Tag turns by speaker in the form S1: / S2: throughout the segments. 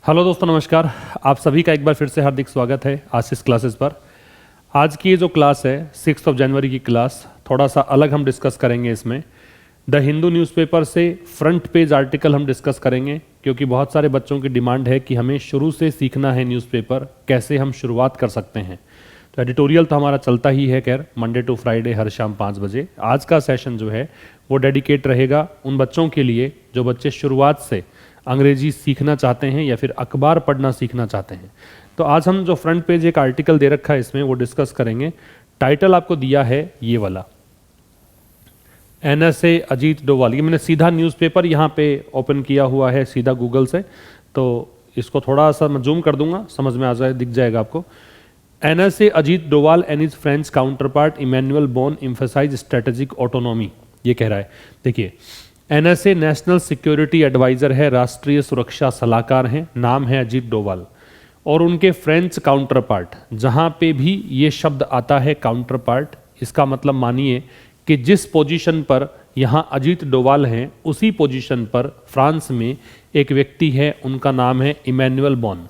S1: Hello दोस्तों, नमस्कार। आप सभी का एक बार फिर से हार्दिक स्वागत है आशीष क्लासेस पर। आज की ये जो क्लास है 6 जनवरी की क्लास, थोड़ा सा अलग हम डिस्कस करेंगे। इसमें द हिंदू न्यूज़पेपर से फ्रंट पेज आर्टिकल हम डिस्कस करेंगे, क्योंकि बहुत सारे बच्चों की डिमांड है कि हमें शुरू से सीखना है न्यूज़पेपर, कैसे हम शुरुआत कर सकते हैं। तो एडिटोरियल तो हमारा चलता ही है, खैर मंडे टू फ्राइडे हर शाम 5 बजे। आज का सेशन जो है वो डेडिकेट रहेगा उन बच्चों के लिए जो बच्चे शुरुआत से अंग्रेजी सीखना चाहते हैं या फिर अखबार पढ़ना सीखना चाहते हैं। तो आज हम जो फ्रंट पेज एक आर्टिकल दे रखा है इसमें वो डिस्कस करेंगे। टाइटल आपको दिया है ये वाला, NSA अजीत डोवाल। ये मैंने सीधा न्यूज़पेपर यहाँ पे ओपन किया हुआ है सीधा गूगल से, तो इसको थोड़ा सा मैं जूम कर दूंगा, समझ में आ जाए, दिख जाएगा आपको। NSA Ajit Doval and his French counterpart Emmanuel Bonne emphasise strategic autonomy, ये कह रहा है। देखिए, NSA नेशनल सिक्योरिटी एडवाइज़र है, राष्ट्रीय सुरक्षा सलाहकार हैं, नाम है अजीत डोवाल। और उनके फ्रेंच काउंटर पार्ट, जहाँ पे भी ये शब्द आता है काउंटर पार्ट, इसका मतलब मानिए कि जिस पोजीशन पर यहाँ अजीत डोवाल हैं उसी पोजीशन पर फ्रांस में एक व्यक्ति है, उनका नाम है इमैनुअल बोन।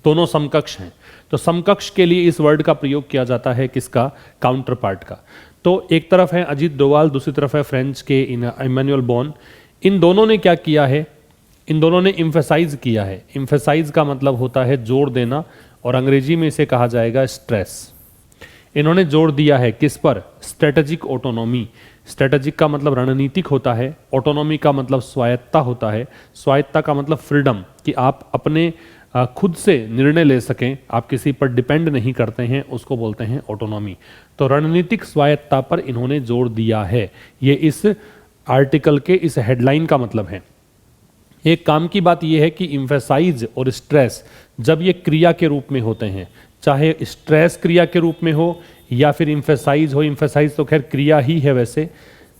S1: दोनों समकक्ष हैं, तो समकक्ष के लिए इस वर्ड का प्रयोग किया जाता है, किसका? काउंटर पार्ट का। तो एक तरफ है अजीत डोवाल, दूसरी तरफ है फ्रेंच के इमैनुअल बोन। इन दोनों ने क्या किया है? इन दोनों ने इम्फेसाइज किया है। इम्फेसाइज का मतलब होता है जोर देना, और अंग्रेजी में इसे कहा जाएगा स्ट्रेस। इन्होंने जोर दिया है किस पर? Strategic autonomy. स्ट्रेटेजिक का मतलब रणनीतिक होता है, ऑटोनॉमी का मतलब स्वायत्ता होता है। स्वायत्ता का मतलब फ्रीडम, कि आप अपने खुद से निर्णय ले सकें, आप किसी पर डिपेंड नहीं करते हैं, उसको बोलते हैं ऑटोनॉमी। तो रणनीतिक स्वायत्ता पर इन्होंने जोर दिया है, ये इस आर्टिकल के इस हेडलाइन का मतलब है। एक काम की बात यह है कि इम्फेसाइज और स्ट्रेस जब ये क्रिया के रूप में होते हैं, चाहे स्ट्रेस क्रिया के रूप में हो या फिर इम्फेसाइज हो, इम्फेसाइज तो खैर क्रिया ही है वैसे,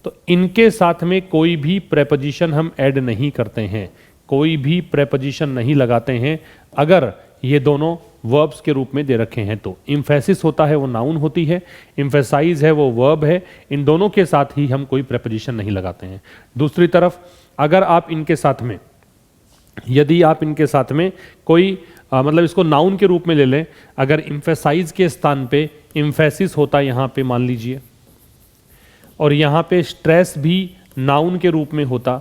S1: तो इनके साथ में कोई भी प्रेपोजिशन हम ऐड नहीं करते हैं, कोई भी प्रेपोजिशन नहीं लगाते हैं अगर ये दोनों वर्ब्स के रूप में दे रखे हैं। तो इम्फेसिस होता है वो नाउन होती है, इम्फेसाइज है वो वर्ब है, इन दोनों के साथ ही हम कोई प्रेपोजिशन नहीं लगाते हैं। दूसरी तरफ अगर आप इनके साथ में, यदि आप इनके साथ में कोई मतलब इसको नाउन के रूप में ले लें, अगर इम्फेसाइज के स्थान पे इम्फेसिस होता यहाँ पे मान लीजिए, और यहाँ पे स्ट्रेस भी नाउन के रूप में होता,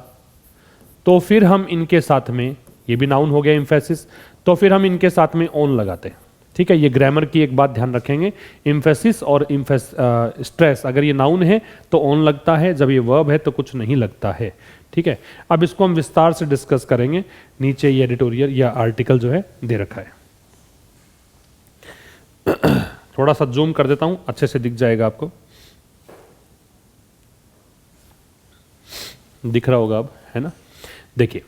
S1: तो फिर हम इनके साथ में, ये भी नाउन हो गया इम्फेसिस, तो फिर हम इनके साथ में ऑन लगाते हैं। ठीक है, ये ग्रामर की एक बात ध्यान रखेंगे, इम्फेसिस और स्ट्रेस अगर ये नाउन है तो ऑन लगता है, जब ये वर्ब है तो कुछ नहीं लगता है। ठीक है, अब इसको हम विस्तार से डिस्कस करेंगे। नीचे ये एडिटोरियल या आर्टिकल जो है दे रखा है, थोड़ा सा जूम कर देता हूं, अच्छे से दिख जाएगा आपको, दिख रहा होगा अब, है ना? देखिए,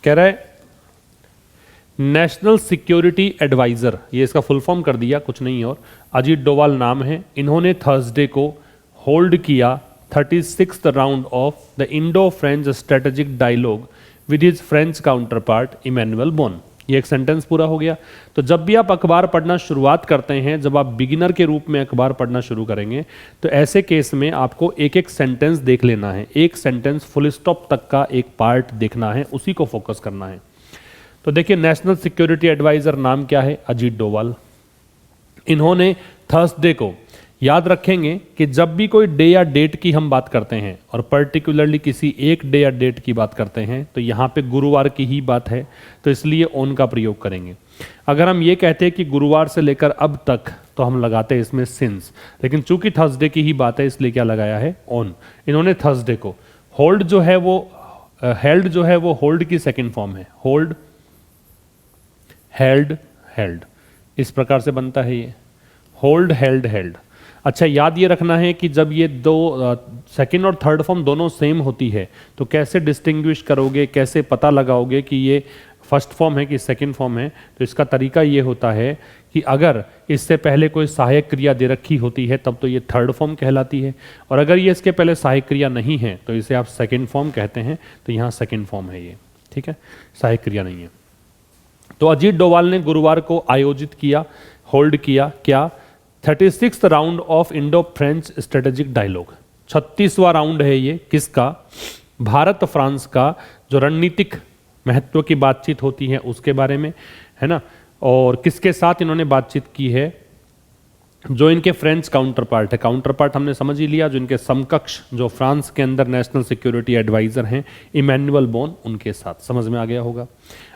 S1: कह रहा है नेशनल सिक्योरिटी एडवाइजर, ये इसका फुल फॉर्म कर दिया, कुछ नहीं और, अजीत डोवाल नाम है। इन्होंने थर्सडे को होल्ड किया 36th round of the Indo French strategic dialogue with his French counterpart Emmanuel Bonne. ये एक सेंटेंस पूरा हो गया। तो जब भी आप अखबार पढ़ना शुरुआत करते हैं, जब आप बिगिनर के रूप में अखबार पढ़ना शुरू करेंगे, तो ऐसे केस में आपको एक एक सेंटेंस देख लेना है, एक सेंटेंस फुल स्टॉप तक का एक पार्ट देखना है, उसी को फोकस करना है। तो देखिए, नेशनल सिक्योरिटी एडवाइजर नाम क्या है? अजीत डोवाल। इन्होंने थर्सडे को, याद रखेंगे कि जब भी कोई डे या डेट की हम बात करते हैं और पर्टिकुलरली किसी एक डे या डेट की बात करते हैं, तो यहाँ पे गुरुवार की ही बात है, तो इसलिए ऑन का प्रयोग करेंगे। अगर हम ये कहते हैं कि गुरुवार से लेकर अब तक, तो हम लगाते हैं इसमें सिंस, लेकिन चूंकि थर्सडे की ही बात है इसलिए क्या लगाया है? ऑन। इन्होंने थर्सडे को होल्ड जो है वो, हेल्ड जो है वो होल्ड की सेकेंड फॉर्म है, होल्ड, हेल्ड, हेल्ड, इस प्रकार से बनता है ये, होल्ड, हेल्ड, हेल्ड। अच्छा, याद ये रखना है कि जब ये दो सेकंड और थर्ड फॉर्म दोनों सेम होती है, तो कैसे डिस्टिंग्विश करोगे, कैसे पता लगाओगे कि ये फर्स्ट फॉर्म है कि सेकंड फॉर्म है? तो इसका तरीका ये होता है कि अगर इससे पहले कोई सहायक क्रिया दे रखी होती है तब तो ये थर्ड फॉर्म कहलाती है, और अगर ये इसके पहले सहायक क्रिया नहीं है तो इसे आप सेकंड फॉर्म कहते हैं। तो यहाँ सेकंड फॉर्म है ये, ठीक है, सहायक क्रिया नहीं है। तो अजीत डोवाल ने गुरुवार को आयोजित किया, होल्ड किया क्या? 36th round of Indo French strategic dialogue. 36वां राउंड है ये, किसका? भारत फ्रांस का जो रणनीतिक महत्व की बातचीत होती है उसके बारे में, है ना। और किसके साथ इन्होंने बातचीत की है, जो इनके फ्रेंच काउंटर पार्ट है, काउंटर पार्ट हमने समझ ही लिया, जो इनके समकक्ष जो फ्रांस के अंदर नेशनल सिक्योरिटी एडवाइजर हैं इमैनुअल बोन, उनके साथ, समझ में आ गया होगा।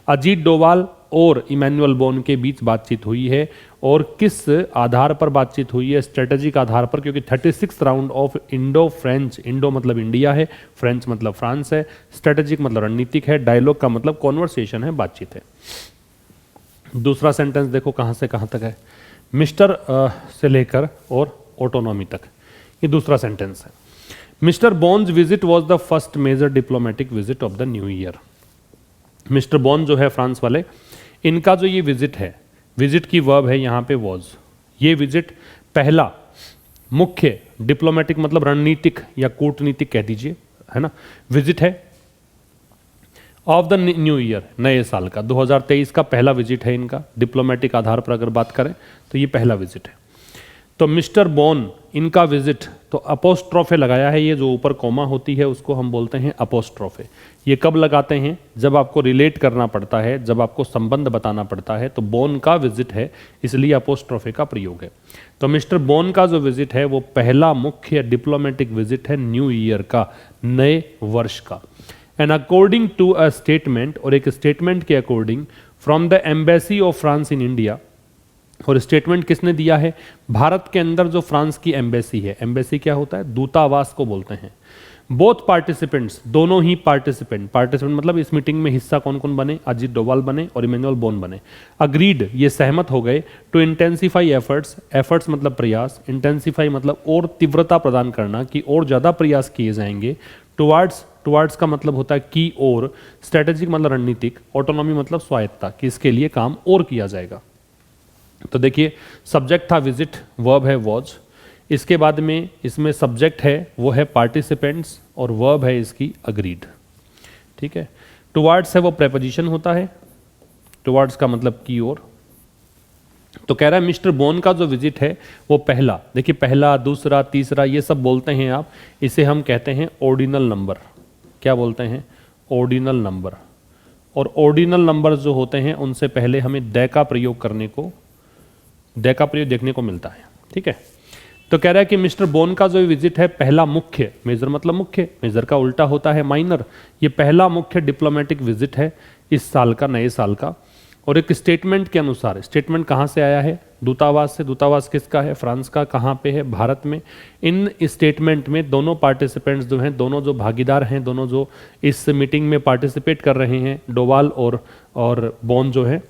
S1: अजीत डोवाल और इमैनुअल बोन के बीच बातचीत हुई है, और किस आधार पर बातचीत हुई है, स्ट्रेटेजिक आधार पर, क्योंकि 36 round of Indo French, Indo मतलब इंडिया है, फ्रेंच मतलब फ्रांस है, स्ट्रेटेजिक मतलब रणनीतिक है, डायलॉग का मतलब कॉन्वर्सेशन है, बातचीत है। दूसरा सेंटेंस देखो कहाँ से कहाँ तक है, मिस्टर से लेकर और ऑटोनॉमी तक, ये दूसरा सेंटेंस है। Mister Bonne's visit was the first major diplomatic visit of the new year. Mister Bonne जो है फ्रांस वाले, इनका जो ये विजिट है, विजिट की वर्ब है यहाँ पे वॉज, ये विजिट पहला मुख्य डिप्लोमेटिक मतलब रणनीतिक या कूटनीतिक कह दीजिए, है ना, विजिट है ऑफ द न्यू ईयर, नए साल का, 2023 का पहला विजिट है इनका। डिप्लोमेटिक आधार पर अगर बात करें तो ये पहला विजिट है। तो मिस्टर बॉन इनका विजिट, तो अपोस्ट्रोफे लगाया है, ये जो ऊपर कॉमा होती है उसको हम बोलते हैं अपोस्ट्रोफे। ये कब लगाते हैं, जब आपको रिलेट करना पड़ता है, जब आपको संबंध बताना पड़ता है, तो बॉन का विजिट है, इसलिए अपोस्ट्रोफे का प्रयोग है। तो मिस्टर बॉन का जो विजिट है वो पहला मुख्य डिप्लोमेटिक विजिट है न्यू ईयर का, नए वर्ष का। And according to a statement, और एक स्टेटमेंट के according, from the embassy of France in India, और स्टेटमेंट किसने दिया है, भारत के अंदर जो फ्रांस की एम्बेसी है, एम्बेसी क्या होता है, दूतावास को बोलते हैं। बोथ पार्टिसिपेंट्स, दोनों ही पार्टिसिपेंट, पार्टिसिपेंट मतलब इस मीटिंग में हिस्सा कौन कौन बने, अजीत डोवाल बने और इमैनुअल बोन बने। अग्रीड, ये सहमत हो गए, टू इंटेंसिफाई एफर्ट्स, एफर्ट्स मतलब प्रयास, इंटेंसिफाई मतलब और तीव्रता प्रदान करना, कि और ज़्यादा प्रयास किए जाएंगे, टुवार्ड्स, टुवार्ड्स का मतलब होता है की ओर, स्ट्रेटेजिक मतलब रणनीतिक, ऑटोनॉमी मतलब स्वायत्ता, कि इसके लिए काम और किया जाएगा। तो देखिए सब्जेक्ट था विजिट, वर्ब है वॉज, इसके बाद में इसमें सब्जेक्ट है वो है पार्टिसिपेंट्स, और वर्ब है इसकी अग्रीड, ठीक है। टुवार्ड्स है वो प्रेपोजिशन होता है, टुवार्ड्स का मतलब की ओर। तो कह रहा है मिस्टर बॉन का जो विजिट है वो पहला, देखिए पहला, दूसरा, तीसरा, ये सब बोलते हैं आप, इसे हम कहते हैं ऑर्डिनल नंबर। क्या बोलते हैं, ऑर्डिनल नंबर। और ऑर्डिनल नंबर जो होते हैं उनसे पहले हमें द का प्रयोग करने को, द का प्रयोग देखने को मिलता है, ठीक है। तो कह रहा है कि मिस्टर बॉन का जो विजिट है पहला मुख्य, मेजर मतलब मुख्य, मेजर का उल्टा होता है माइनर, ये पहला मुख्य डिप्लोमेटिक विजिट है इस साल का, नए साल का। और एक स्टेटमेंट के अनुसार, स्टेटमेंट कहाँ से आया है, दूतावास से। दूतावास किसका है, फ्रांस का। कहाँ पे है, भारत में। इन स्टेटमेंट में दोनों पार्टिसिपेंट्स जो हैं, दोनों जो भागीदार हैं, दोनों जो इस मीटिंग में पार्टिसिपेट कर रहे हैं, डोवाल और बॉन जो है,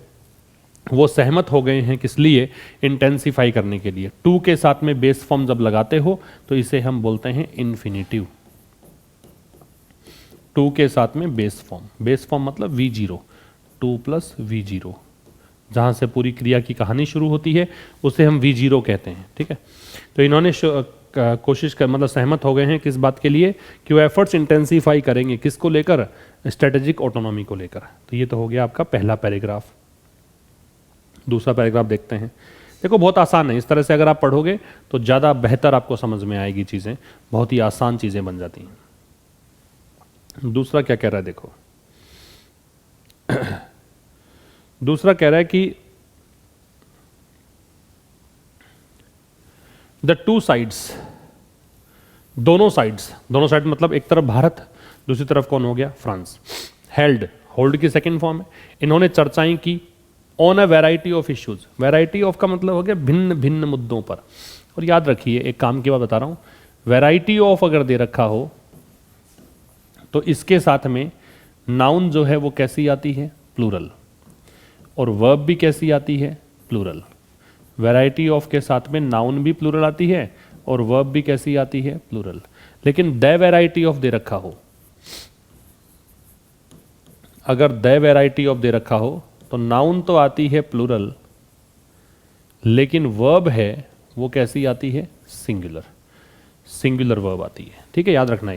S1: वो सहमत हो गए हैं किस लिए, इंटेंसिफाई करने के लिए। टू के साथ में बेस फॉर्म जब लगाते हो तो इसे हम बोलते हैं इन्फिनिटिव। टू के साथ में बेस फॉर्म मतलब V0, 2 + V0, जहां से पूरी क्रिया की कहानी शुरू होती है उसे हम V0 कहते हैं, ठीक है। तो इन्होंने कोशिश कर मतलब सहमत हो गए हैं किस बात के लिए, कि वो एफर्ट्स इंटेंसिफाई करेंगे, किसको लेकर, स्ट्रेटेजिक ऑटोनॉमी को लेकर। तो ये तो हो गया आपका पहला पैराग्राफ। दूसरा पैराग्राफ देखते हैं। देखो बहुत आसान है, इस तरह से अगर आप पढ़ोगे तो ज़्यादा बेहतर आपको समझ में आएगी चीज़ें, बहुत ही आसान चीज़ें बन जाती हैं। दूसरा क्या कह रहा है देखो, दूसरा कह रहा है कि द टू साइड्स, दोनों साइड मतलब एक तरफ भारत, दूसरी तरफ कौन हो गया, फ्रांस। हेल्ड, होल्ड की सेकंड फॉर्म है। इन्होंने चर्चाएं की on a variety of issues. Variety of का मतलब हो गया भिन्न भिन्न मुद्दों पर। और याद रखिए एक काम की बात बता रहा हूं, वैरायटी ऑफ अगर दे रखा हो तो इसके साथ में नाउन जो है वो कैसी आती है, प्लूरल, और वर्ब भी कैसी आती है, प्लूरल। वैरायटी ऑफ के साथ में नाउन भी प्लूरल आती है और वर्ब भी कैसी आती है, प्लूरल। लेकिन द वैरायटी ऑफ दे रखा हो, अगर द वैरायटी ऑफ दे रखा हो तो नाउन तो आती है प्लूरल, लेकिन वर्ब है वो कैसी आती है, सिंगुलर वर्ब आती है, ठीक है। याद रखना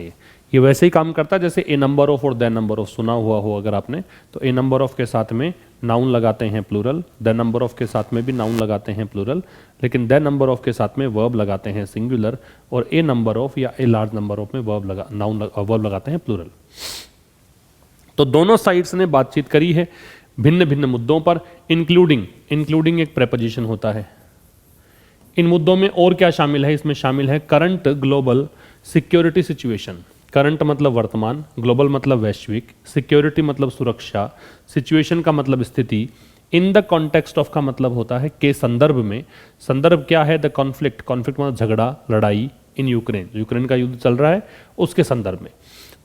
S1: ये वैसे ही काम करता है जैसे ए नंबर ऑफ और द नंबर ऑफ सुना हुआ हो अगर आपने, तो ए नंबर ऑफ के साथ में नाउन लगाते हैं प्लूरल, द नंबर ऑफ के साथ में भी नाउन लगाते हैं प्लूरल, लेकिन द नंबर ऑफ के साथ में वर्ब लगाते हैं सिंगुलर, और ए नंबर ऑफ या ए लार्ज नंबर ऑफ में वर्ब लगाते हैं प्लूरल। तो दोनों साइड्स ने बातचीत करी है भिन्न भिन्न मुद्दों पर, इंक्लूडिंग एक प्रेपोजिशन होता है। इन मुद्दों में और क्या शामिल है? इसमें शामिल है current global security situation. Current मतलब वर्तमान, ग्लोबल मतलब वैश्विक, सिक्योरिटी मतलब सुरक्षा, सिचुएशन का मतलब स्थिति, इन द कॉन्टेक्स्ट ऑफ का मतलब होता है के संदर्भ में। संदर्भ क्या है? द कॉन्फ्लिक्ट, कॉन्फ्लिक्ट मतलब झगड़ा, लड़ाई, इन यूक्रेन का युद्ध चल रहा है उसके संदर्भ में।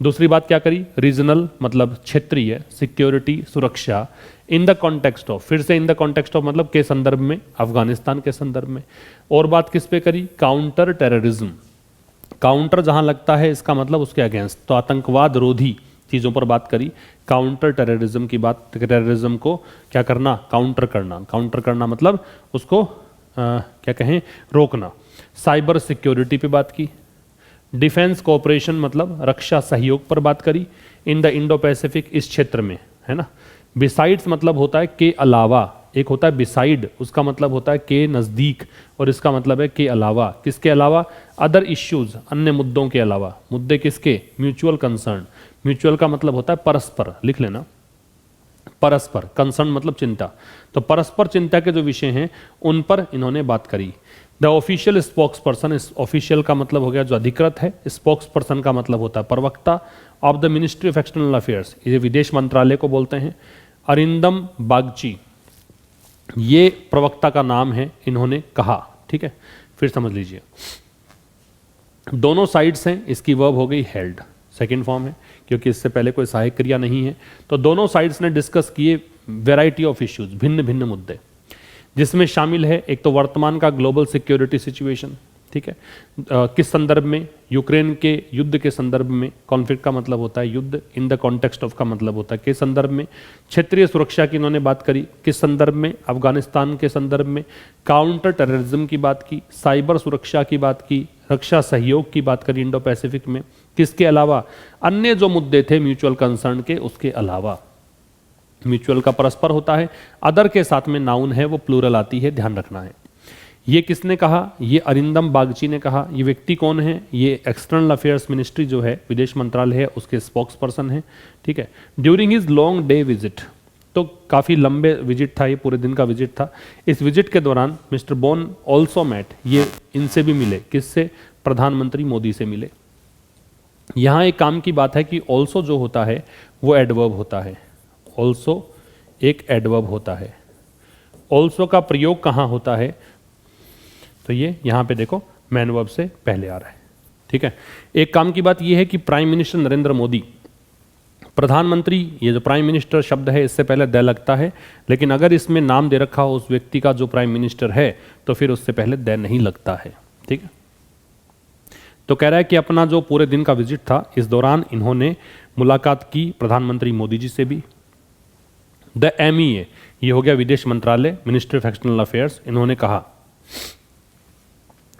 S1: दूसरी बात क्या करी? रीजनल मतलब क्षेत्रीय, सिक्योरिटी सुरक्षा, इन द कॉन्टेक्स्ट ऑफ, फिर से इन द कॉन्टेक्स्ट ऑफ मतलब के संदर्भ में, अफगानिस्तान के संदर्भ में। और बात किस पे करी? Counter terrorism. काउंटर जहां लगता है इसका मतलब उसके अगेंस्ट, तो आतंकवाद रोधी चीज़ों पर बात करी। काउंटर टेररिज्म की बात, टेररिज्म को क्या करना? काउंटर करना। काउंटर करना मतलब उसको क्या कहें? रोकना। साइबर सिक्योरिटी पे बात की। डिफेंस कोऑपरेशन मतलब रक्षा सहयोग पर बात करी। इन द इंडो पैसिफिक, इस क्षेत्र में, है ना। बिसाइड्स मतलब होता है के अलावा, एक होता है बिसाइड, उसका मतलब होता है के नज़दीक, और इसका मतलब है के अलावा। किसके अलावा? अदर इश्यूज, अन्य मुद्दों के अलावा। मुद्दे किसके? Mutual concern. म्यूचुअल का मतलब होता है परस्पर, लिख लेना, परस्पर। कंसर्न मतलब चिंता। तो परस्पर चिंता के जो विषय हैं उन पर इन्होंने बात करी। द ऑफिशियल स्पोक्स पर्सन, इस ऑफिशियल का मतलब हो गया जो अधिकृत है, स्पोक्स पर्सन का मतलब होता है प्रवक्ता, of the ministry of external affairs, ये विदेश मंत्रालय को बोलते हैं। अरिंदम बागची, ये प्रवक्ता का नाम है, इन्होंने कहा। ठीक है, फिर समझ लीजिए, दोनों साइड्स हैं, इसकी वर्ब हो गई हेल्ड, सेकंड फॉर्म है क्योंकि इससे पहले कोई सहायक क्रिया नहीं है। तो दोनों साइड्स ने डिस्कस किए वैरायटी ऑफ इश्यूज, भिन्न भिन्न मुद्दे, जिसमें शामिल है एक तो वर्तमान का ग्लोबल सिक्योरिटी सिचुएशन। ठीक है, किस संदर्भ में? यूक्रेन के युद्ध के संदर्भ में। कॉन्फ्लिक्ट का मतलब होता है युद्ध, इन द कॉन्टेक्स्ट ऑफ का मतलब होता है के संदर्भ में। क्षेत्रीय सुरक्षा की इन्होंने बात करी, किस संदर्भ में? अफगानिस्तान के संदर्भ में। काउंटर टेररिज्म की बात की, साइबर सुरक्षा की बात की, रक्षा सहयोग की बात करी इंडो पैसिफिक में। किसके अलावा? अन्य जो मुद्दे थे म्यूचुअल कंसर्न के, उसके अलावा। म्यूचुअल का परस्पर होता है, अदर के साथ में नाउन है वो प्लूरल आती है, ध्यान रखना है। ये किसने कहा? ये अरिंदम बागची ने कहा। ये व्यक्ति कौन है? ये एक्सटर्नल अफेयर्स मिनिस्ट्री जो है, विदेश मंत्रालय है, उसके स्पोक्स पर्सन है। ठीक है, during his long day visit, तो काफ़ी लंबे विजिट था, ये पूरे दिन का विजिट था। इस विजिट के दौरान मिस्टर बोन ऑल्सो मैट, ये इनसे भी मिले, किससे? प्रधानमंत्री मोदी से मिले। यहाँ एक काम की बात है कि ऑल्सो जो होता है वो एडवर्ब होता है, ऑल्सो एक एडवर्ब होता है। ऑल्सो का प्रयोग कहाँ होता है? तो ये यहाँ पे देखो मैन वर्ब से पहले आ रहा है। ठीक है, एक काम की बात ये है कि प्राइम मिनिस्टर नरेंद्र मोदी, प्रधानमंत्री, ये जो प्राइम मिनिस्टर शब्द है इससे पहले द लगता है, लेकिन अगर इसमें नाम दे रखा हो उस व्यक्ति का जो प्राइम मिनिस्टर है तो फिर उससे पहले द नहीं लगता है। ठीक है, तो कह रहा है कि अपना जो पूरे दिन का विजिट था, इस दौरान इन्होंने मुलाकात की प्रधानमंत्री मोदी जी से भी। द MEA, ये हो गया विदेश मंत्रालय, मिनिस्ट्री ऑफ एक्सटर्नल अफेयर्स, इन्होंने कहा।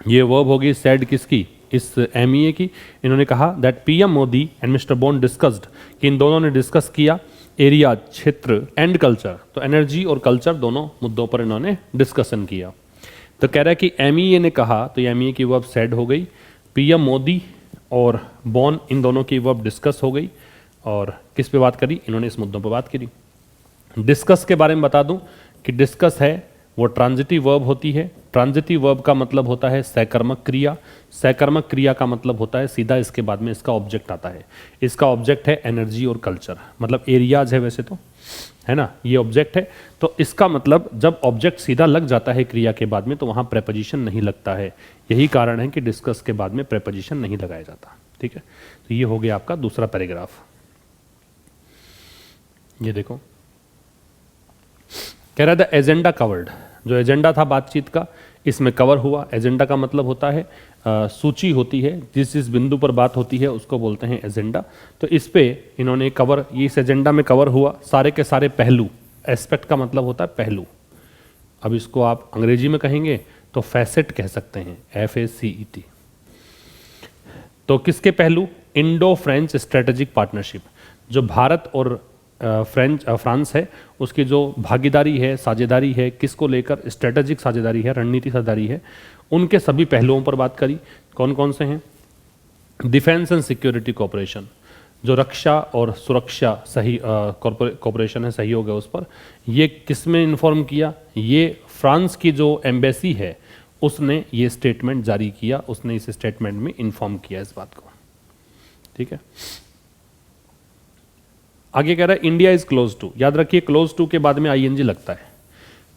S1: ये वर्ब होगी सेड किसकी? इस MEA की। इन्होंने कहा that PM Modi and mister Bonne discussed, कि इन दोनों ने डिस्कस किया एरिया, क्षेत्र, एंड कल्चर, तो एनर्जी और कल्चर दोनों मुद्दों पर इन्होंने डिस्कशन किया। तो कह रहा है कि MEA ने कहा, तो MEA की वर्ब सेड हो गई, PM मोदी और बॉन, इन दोनों की वर्ब डिस्कस हो गई। और किस पे बात करी? इन्होंने इस मुद्दों पर बात करी। डिस्कस के बारे में बता दूं कि डिस्कस है वो ट्रांजिटिव वर्ब होती है। ट्रांजिटिव वर्ब का मतलब होता है सहकर्मक क्रिया। सहकर्मक क्रिया का मतलब होता है सीधा इसके बाद में इसका ऑब्जेक्ट आता है। इसका ऑब्जेक्ट है एनर्जी और कल्चर, मतलब एरियाज है वैसे तो, है ना, ये ऑब्जेक्ट है। तो इसका मतलब जब ऑब्जेक्ट सीधा लग जाता है क्रिया के बाद में तो वहाँ प्रेपोजिशन नहीं लगता है। यही कारण है कि डिस्कस के बाद में प्रेपोजिशन नहीं लगाया जाता। ठीक है, तो ये हो गया आपका दूसरा पैराग्राफ। ये देखो, कह रहा था एजेंडा कवर्ड, जो एजेंडा था बातचीत का इसमें कवर हुआ। एजेंडा का मतलब होता है सूची होती है, जिस बिंदु पर बात होती है उसको बोलते हैं एजेंडा। तो इस पे इन्होंने कवर, ये इस एजेंडा में कवर हुआ सारे के सारे पहलू। एस्पेक्ट का मतलब होता है पहलू। अब इसको आप अंग्रेजी में कहेंगे तो फैसेट कह सकते हैं, FACET। तो किसके पहलू? इंडो फ्रेंच स्ट्रेटेजिक पार्टनरशिप, जो भारत और फ्रांस है उसकी जो भागीदारी है, साझेदारी है, किसको लेकर? स्ट्रेटेजिक साझेदारी है, रणनीति साझेदारी है, उनके सभी पहलुओं पर बात करी। कौन कौन से हैं? डिफेंस एंड सिक्योरिटी कोऑपरेशन, जो रक्षा और सुरक्षा सही कॉरपोरेशन है, सहयोग है उस पर, ये किसमें इन्फॉर्म किया? ये फ्रांस की जो एम्बेसी है उसने ये स्टेटमेंट जारी किया, उसने इस स्टेटमेंट में इन्फॉर्म किया इस बात को। ठीक है, आगे कह रहा है इंडिया इज क्लोज टू। याद रखिए क्लोज टू के बाद में आईएनजी लगता है।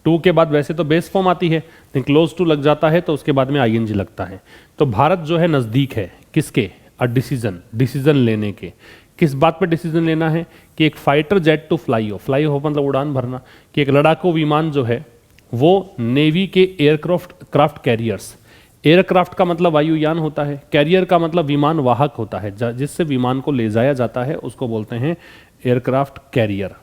S1: टू के बाद वैसे तो बेस फॉर्म आती है, लेकिन क्लोज टू लग जाता है तो उसके बाद में आईएनजी लगता है। तो भारत जो है नजदीक है किसके? डिसीजन लेने के। किस बात पर डिसीजन लेना है? कि एक fighter jet to fly off मतलब उड़ान भरना, कि एक लड़ाकू विमान जो है वो नेवी के एयरक्राफ्ट कैरियर्स, एयरक्राफ्ट का मतलब वायुयान होता है, कैरियर का मतलब विमान वाहक होता है, जिससे विमान को ले जाया जाता है उसको बोलते हैं एयरक्राफ्ट कैरियर।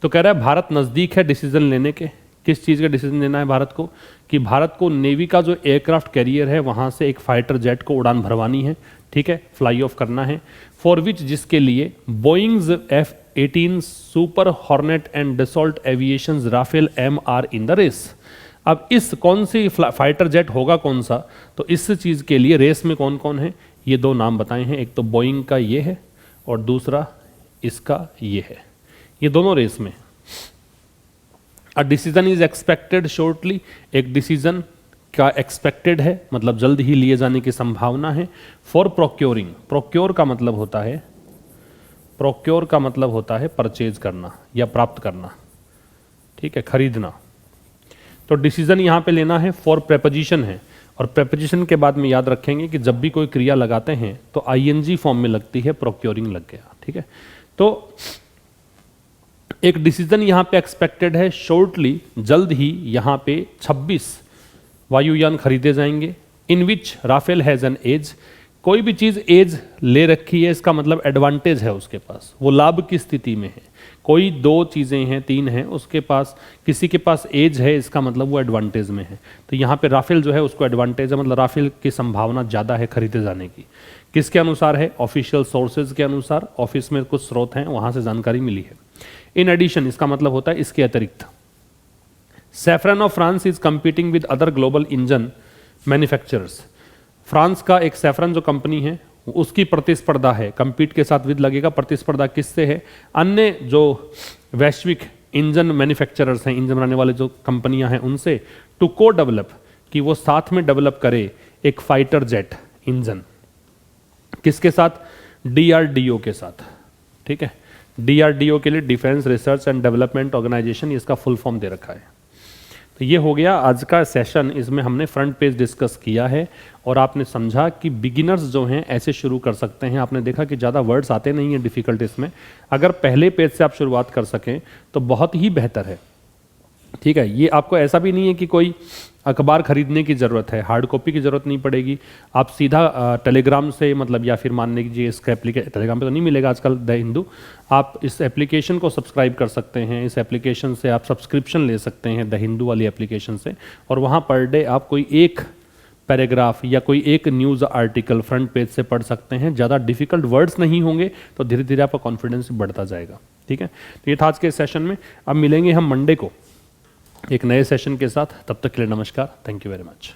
S1: तो कह रहा है भारत नजदीक है डिसीजन लेने के। किस चीज का डिसीजन लेना है भारत को? कि भारत को नेवी का जो एयरक्राफ्ट कैरियर है वहां से एक फाइटर जेट को उड़ान भरवानी है, ठीक है, फ्लाई ऑफ करना है। फॉर विच, जिसके लिए Boeing's F-18 super hornet and Dassault aviation Rafale M are in the race. अब इस कौन सी फाइटर जेट होगा कौन सा? तो इस चीज के लिए रेस में कौन कौन है ये दो नाम बताए हैं। एक तो बोइंग का ये है और दूसरा इसका ये है, ये दोनों रेस में। A decision is expected shortly, एक डिसीजन का एक्सपेक्टेड है मतलब जल्द ही लिए जाने की संभावना है। फॉर प्रोक्योरिंग, प्रोक्योर का मतलब होता है परचेज करना या प्राप्त करना, ठीक है, खरीदना। तो डिसीजन यहां पे लेना है। फॉर प्रेपोजिशन है, और प्रेपोजिशन के बाद में याद रखेंगे कि जब भी कोई क्रिया लगाते हैं तो आईएनजी फॉर्म में लगती है, प्रोक्योरिंग लग गया, ठीक है। तो एक डिसीजन यहां पे एक्सपेक्टेड है शॉर्टली, जल्द ही यहां पे 26 वायुयान खरीदे जाएंगे। इन विच राफेल हैज एन एज, कोई भी चीज एज ले रखी है इसका मतलब एडवांटेज है उसके पास, वो लाभ की स्थिति में है। कोई दो चीजें हैं, तीन हैं, उसके पास किसी के पास एज है इसका मतलब वो एडवांटेज में है। तो यहाँ पे राफेल जो है उसको एडवांटेज है, मतलब राफेल की संभावना ज्यादा है खरीदे जाने की। किसके अनुसार है? ऑफिशियल सोर्सेज के अनुसार, ऑफिस में कुछ स्रोत हैं वहां से जानकारी मिली है। इन एडिशन, इसका मतलब होता है इसके अतिरिक्त। Saffron of France is competing with other global engine manufacturers. France का एक सैफरन जो कंपनी है उसकी प्रतिस्पर्धा है, कंपीट के साथ विद लगेगा, प्रतिस्पर्धा किससे है? अन्य जो वैश्विक इंजन मैन्युफैक्चरर्स हैं, इंजन बनाने वाले जो कंपनियां हैं उनसे, टू को डेवलप, कि वो साथ में डेवलप करे एक फाइटर जेट इंजन। किसके साथ? डीआरडीओ के साथ, ठीक है। डीआरडीओ के लिए defence research and development organisation, इसका फुल फॉर्म दे रखा है। तो ये हो गया आज का सेशन। इसमें हमने फ्रंट पेज डिस्कस किया है और आपने समझा कि बिगिनर्स जो हैं ऐसे शुरू कर सकते हैं। आपने देखा कि ज़्यादा वर्ड्स आते नहीं हैं डिफ़िकल्ट इसमें, अगर पहले पेज से आप शुरुआत कर सकें तो बहुत ही बेहतर है, ठीक है। ये आपको ऐसा भी नहीं है कि कोई अखबार खरीदने की ज़रूरत है, हार्ड कॉपी की ज़रूरत नहीं पड़ेगी। आप सीधा टेलीग्राम से मतलब, या फिर मान लीजिए इसका एप्लीकेशन टेलीग्राम पे तो नहीं मिलेगा आजकल द हिंदू, आप इस एप्लीकेशन को सब्सक्राइब कर सकते हैं। इस एप्लीकेशन से आप सब्सक्रिप्शन ले सकते हैं द हिंदू वाली एप्लीकेशन से, और वहाँ पर डे आप कोई एक पैराग्राफ या कोई एक न्यूज़ आर्टिकल फ्रंट पेज से पढ़ सकते हैं। ज़्यादा डिफिकल्ट वर्ड्स नहीं होंगे तो धीरे धीरे आपका कॉन्फिडेंस बढ़ता जाएगा, ठीक है। तो ये था आज के सेशन में। अब मिलेंगे हम मंडे को एक नए सेशन के साथ, तब तक के लिए नमस्कार, थैंक यू वेरी मच।